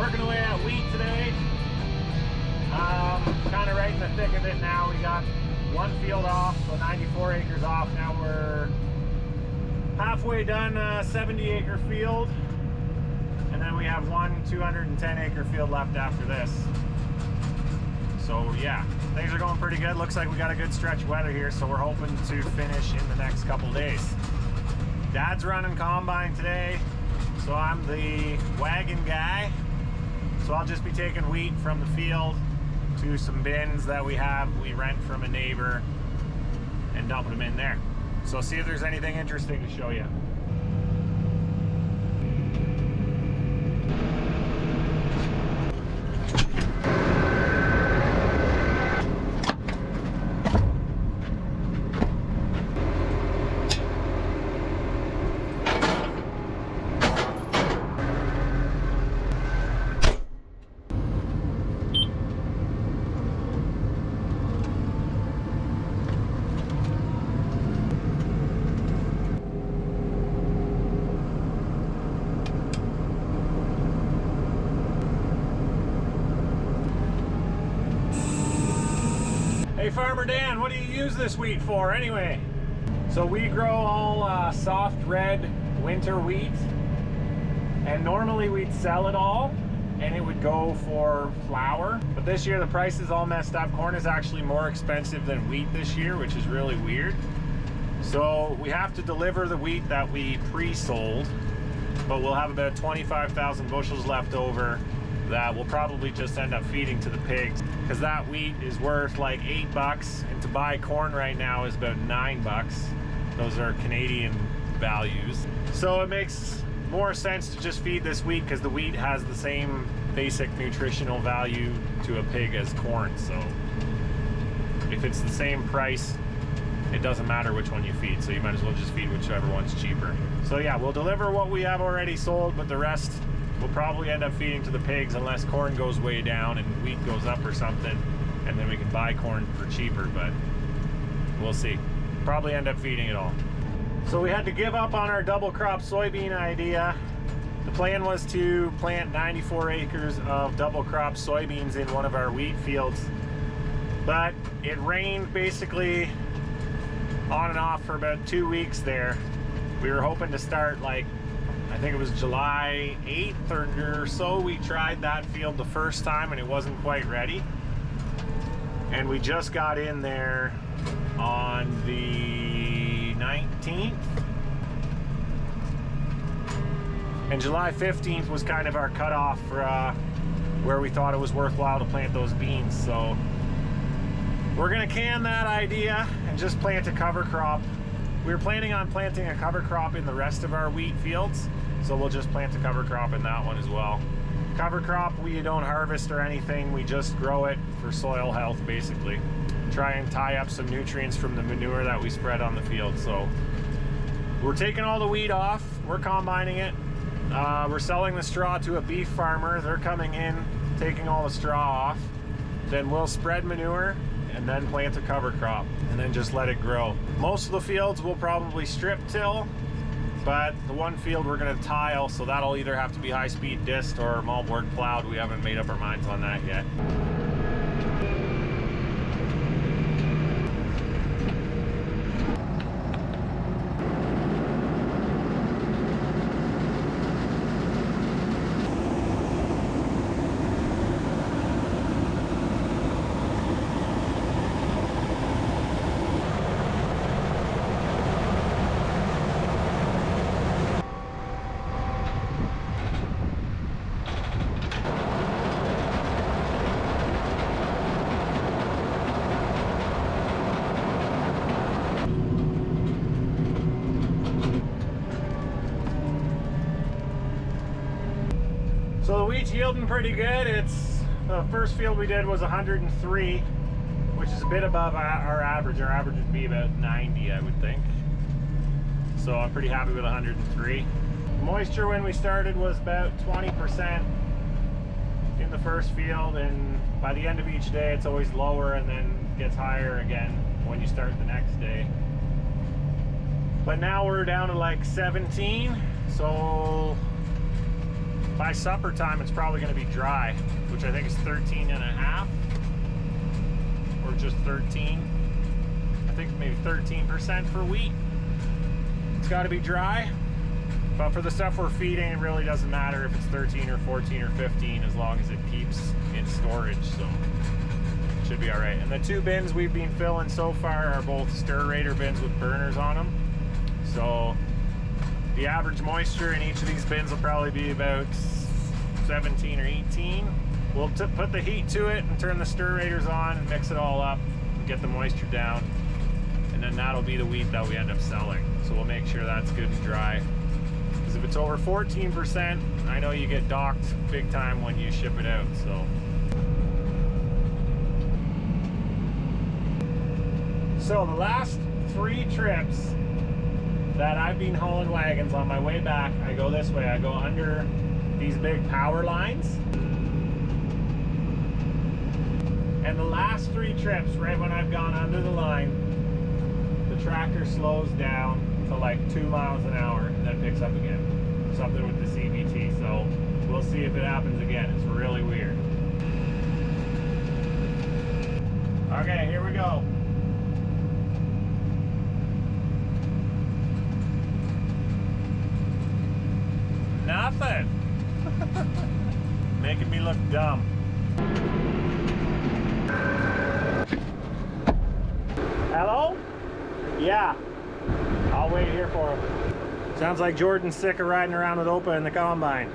Working away at wheat today. Kind of right in the thick of it now. We got one field off, so 94 acres off. Now we're halfway done a 70 acre field. And then we have one 210 acre field left after this. So yeah, things are going pretty good. Looks like we got a good stretch of weather here, so we're hoping to finish in the next couple days. Dad's running combine today, so I'm the wagon guy. So I'll just be taking wheat from the field to some bins that we rent from a neighbor and dumping them in there. So see if there's anything interesting to show you. Hey Farmer Dan, what do you use this wheat for anyway? So we grow all soft red winter wheat, and normally we'd sell it all and it would go for flour, but this year the price is all messed up. Corn is actually more expensive than wheat this year, which is really weird. So we have to deliver the wheat that we pre-sold, but we'll have about 25,000 bushels left over that we'll probably just end up feeding to the pigs, because that wheat is worth like $8, and to buy corn right now is about $9. Those are Canadian values. So it makes more sense to just feed this wheat, because the wheat has the same basic nutritional value to a pig as corn. So if it's the same price, it doesn't matter which one you feed, so you might as well just feed whichever one's cheaper. So yeah, we'll deliver what we have already sold, but the rest we'll probably end up feeding to the pigs unless corn goes way down and wheat goes up or something, and then we can buy corn for cheaper, but we'll see. Probably end up feeding it all. So we had to give up on our double crop soybean idea. The plan was to plant 94 acres of double crop soybeans in one of our wheat fields, but it rained basically on and off for about 2 weeks there. We were hoping to start like, I think it was July 8th or so, we tried that field the first time and it wasn't quite ready. And we just got in there on the 19th. And July 15th was kind of our cutoff for where we thought it was worthwhile to plant those beans. So we're gonna can that idea and just plant a cover crop. We were planning on planting a cover crop in the rest of our wheat fields, so we'll just plant a cover crop in that one as well. Cover crop, we don't harvest or anything, we just grow it for soil health basically. Try and tie up some nutrients from the manure that we spread on the field. So we're taking all the wheat off, we're combining it. We're selling the straw to a beef farmer. They're coming in, taking all the straw off. Then we'll spread manure and then plant a cover crop and then just let it grow. Most of the fields will probably strip till, but the one field we're gonna tile, so that'll either have to be high-speed disc or moldboard plowed. We haven't made up our minds on that yet. So the wheat's yielding pretty good. It's the first field we did was 103, which is a bit above our average. Our average would be about 90, I would think. So I'm pretty happy with 103. Moisture when we started was about 20% in the first field, and by the end of each day it's always lower and then gets higher again when you start the next day. But now we're down to like 17, so By supper time, it's probably going to be dry, which I think is 13.5 or just 13. I think maybe 13% for wheat. It's got to be dry, but for the stuff we're feeding, it really doesn't matter if it's 13 or 14 or 15 as long as it keeps in storage, so it should be all right. And the 2 bins we've been filling so far are both stir-rator bins with burners on them, so the average moisture in each of these bins will probably be about 17 or 18. We'll put the heat to it and turn the stir-rators on and mix it all up and get the moisture down. And then that'll be the wheat that we end up selling. So we'll make sure that's good and dry. Because if it's over 14%, I know you get docked big time when you ship it out, so. So the last 3 trips that I've been hauling wagons, on my way back, I go this way. I go under these big power lines. And the last 3 trips, right when I've gone under the line, the tractor slows down to like 2 miles an hour and then picks up again. Something with the CVT, so we'll see if it happens again. It's really weird. Okay, here we go. Nothing. Making me look dumb. Hello? Yeah. I'll wait here for him. Sounds like Jordan's sick of riding around with Opa in the combine.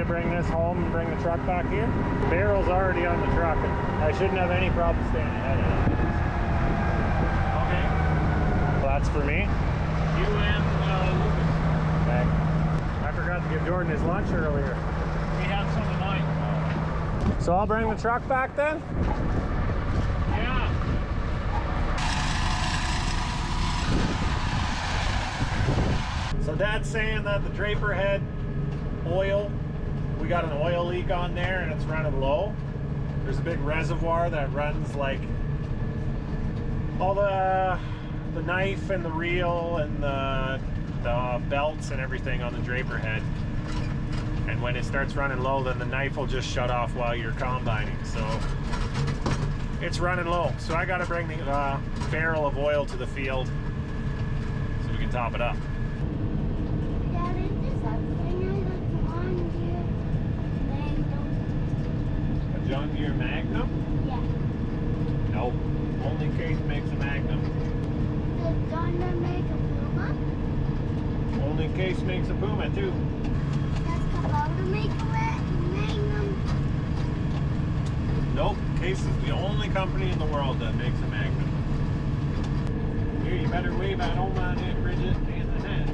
Bring this home and bring the truck back here. The barrel's already on the truck, and I shouldn't have any problem staying ahead of it. Okay. Well, that's for me. You and Lucas. Okay. I forgot to give Jordan his lunch earlier. We had some tonight. So I'll bring the truck back then? Yeah. So Dad's saying that the Draper head oil, we got an oil leak on there and it's running low. There's a big reservoir that runs like all the knife and the reel and the belts and everything on the Draper head. And when it starts running low, then the knife will just shut off while you're combining. So it's running low. So I got to bring the barrel of oil to the field so we can top it up. John Deere Magnum? Yeah. Nope. Only Case makes a Magnum. Does John Deere make a Puma? Only Case makes a Puma too. Does Kubota make a Magnum? Nope. Case is the only company in the world that makes a Magnum. Here, you better wave at Oma and Aunt Bridget and the head.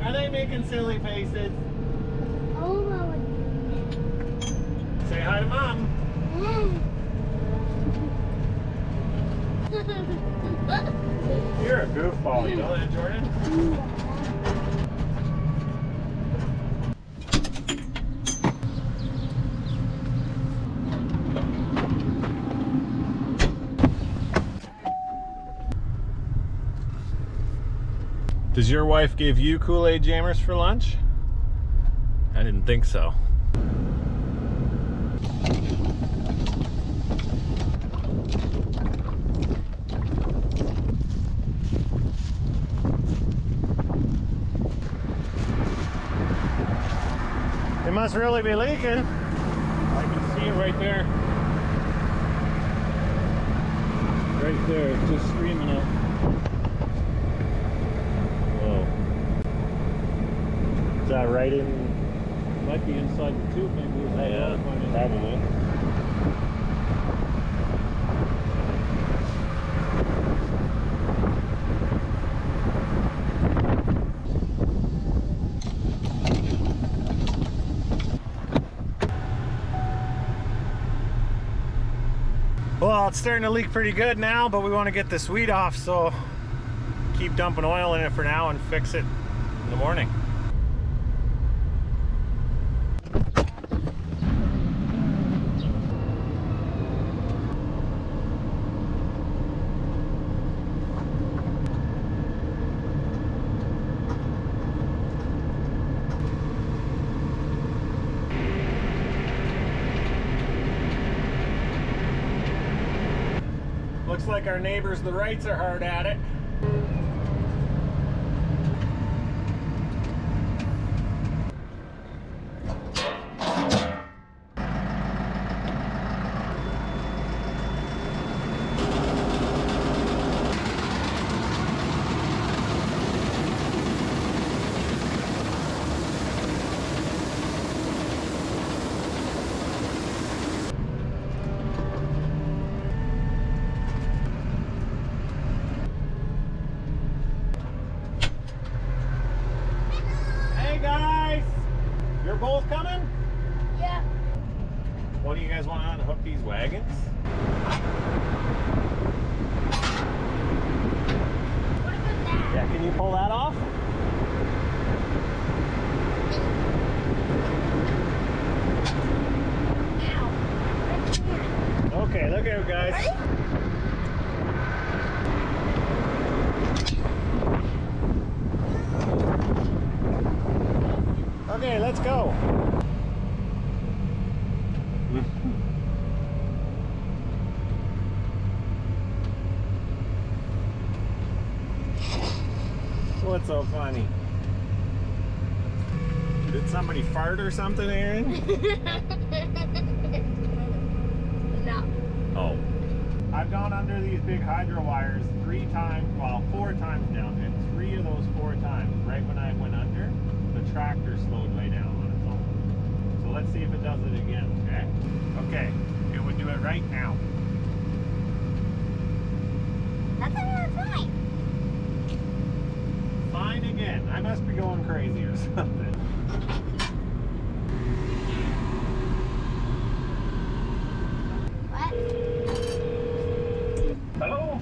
Are they making silly faces? Oma would. Say hi to Mom. You're a goofball, you know that, Jordan? Does your wife give you Kool-Aid jammers for lunch? I didn't think so. It must really be leaking. I can see it right there. Right there, it's just streaming out. that right in? Might be inside the tube, maybe. Yeah, probably. Well, it's starting to leak pretty good now, but we want to get this weed off, so keep dumping oil in it for now and fix it in the morning. Looks like our neighbors, the Wrights, are hard at it. You're both coming? Yeah. What do you guys want to unhook these wagons? What about that? Yeah, can you pull that off? Ow. Okay, look out, guys. Ready? Okay, let's go. What's so funny? Did somebody fart or something, Aaron? No. Oh. I've gone under these big hydro wires 3 times, well, 4 times now, and 3 of those 4 times, right when I went under, the tractor slowed way down on its own. So let's see if it does it again, okay? Okay, it would do it right now. That's not fine. Fine again. I must be going crazy or something. What? Hello?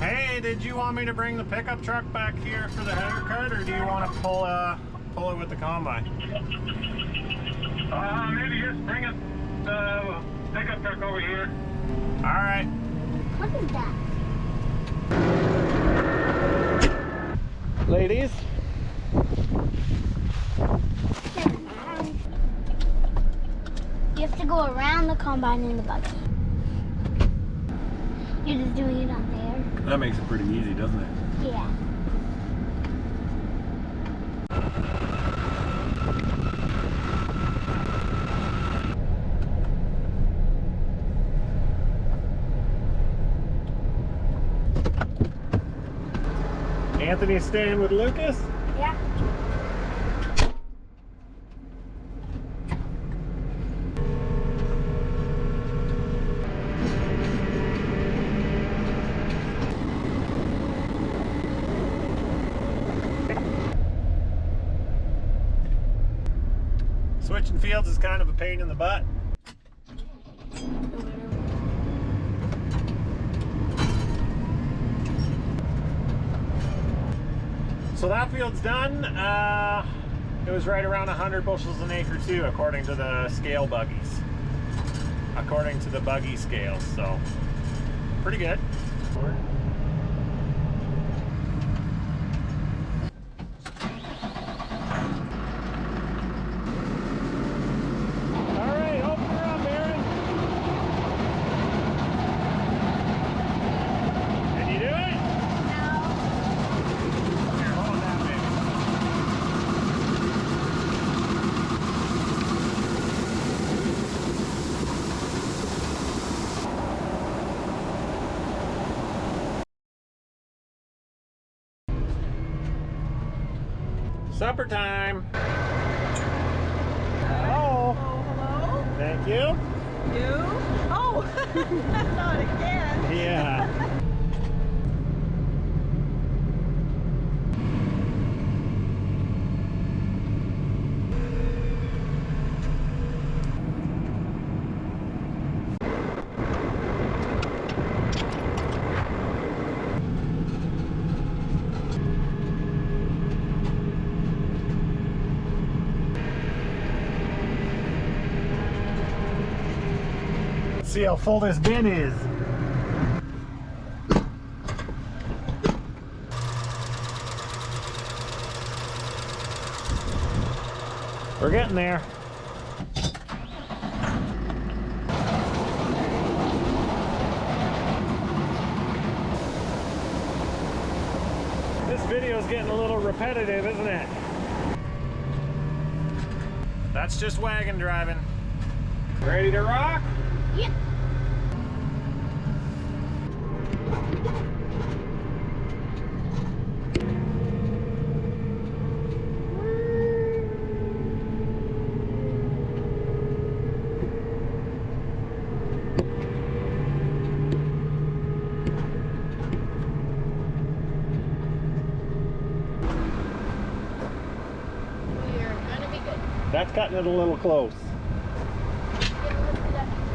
Hey, did you want me to bring the pickup truck back here for the header cart, or do you want to pull it with the combine? Maybe just bring it, pickup truck over here. All right. What is that? Ladies? You have to go around the combine in the buggy. You're just doing it on there. That makes it pretty easy, doesn't it? Yeah. Anthony's staying with Lucas? Yeah. Switching fields is kind of a pain in the butt. So that field's done. It was right around 100 bushels an acre too, according to the scale buggies. According to the buggy scales, so pretty good. All right, open her up, Aaron. Can you do it? Here, hold that, baby. Supper time. Thank you. You? Oh, not again. Yeah. See how full this bin is. We're getting there. This video is getting a little repetitive, isn't it? That's just wagon driving. Ready to rock? Yeah. We're gonna be good. That's cutting it a little close. Get lifted up more.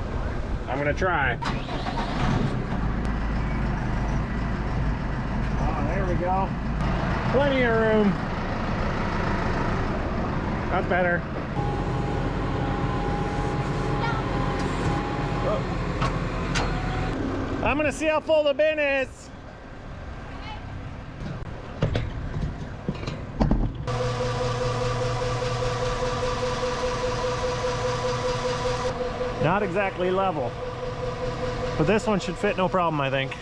I'm gonna try. Oh, there we go. Plenty of room. That's better. Oh. I'm gonna see how full the bin is. Not exactly level, but this one should fit no problem, I think.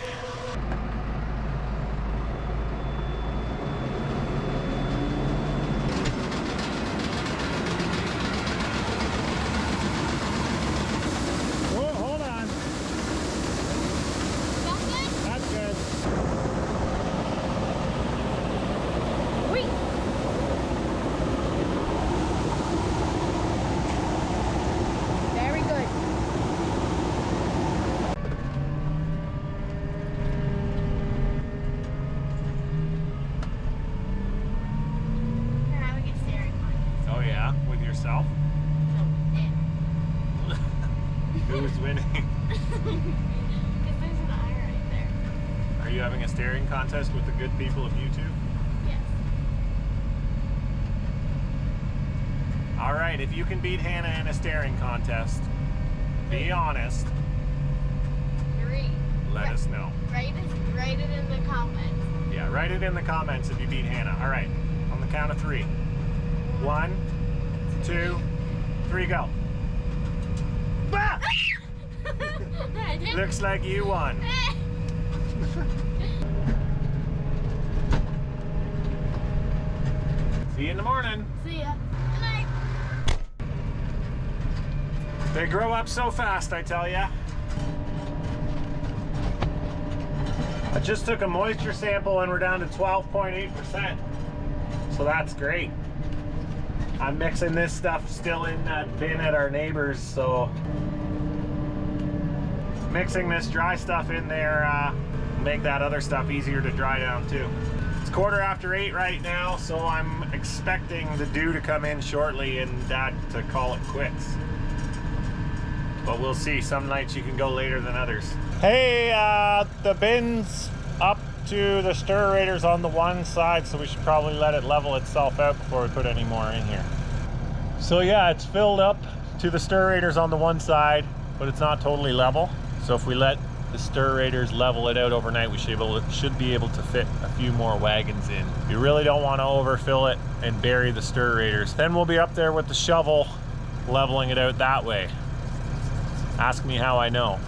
Whoa, hold on. That's good. Wait. Very good. You're having a staring contest. Oh yeah, with yourself? Who's winning? Because there's an eye right there. Are you having a staring contest with the good people of YouTube? Yes. All right, if you can beat Hannah in a staring contest, be honest, 3. let us know. Write it in the comments. Yeah, write it in the comments if you beat Hannah. All right, on the count of 3. 1, 2, 3, go. Bah! Looks like you won. See you in the morning. See ya. Good night. They grow up so fast, I tell ya. I just took a moisture sample and we're down to 12.8%. So that's great. I'm mixing this stuff still in that bin at our neighbors, so mixing this dry stuff in there make that other stuff easier to dry down too. It's 8:15 right now, so I'm expecting the dew to come in shortly and Dad to call it quits. But we'll see. Some nights you can go later than others. Hey, the bin's up to the stirrators on the one side, so we should probably let it level itself out before we put any more in here. So yeah, it's filled up to the stirrators on the one side, but it's not totally level. So if we let the stirrators level it out overnight, we should be able to fit a few more wagons in. You really don't want to overfill it and bury the stirrators. Then we'll be up there with the shovel leveling it out that way. Ask me how I know.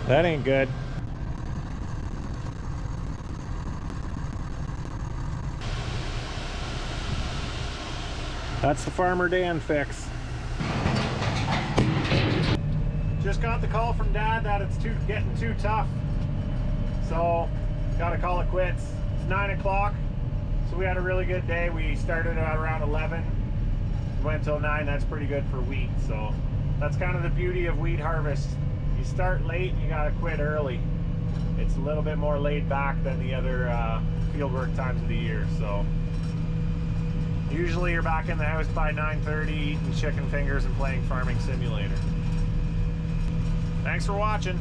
That ain't good. That's the Farmer Dan fix. Just got the call from Dad that it's getting too tough. So, gotta call it quits. It's 9 o'clock, so we had a really good day. We started at around 11, went till 9. That's pretty good for wheat. So that's kind of the beauty of wheat harvest. You start late and you gotta quit early. It's a little bit more laid back than the other fieldwork times of the year. So usually you're back in the house by 9:30 eating chicken fingers and playing Farming Simulator. Thanks for watching.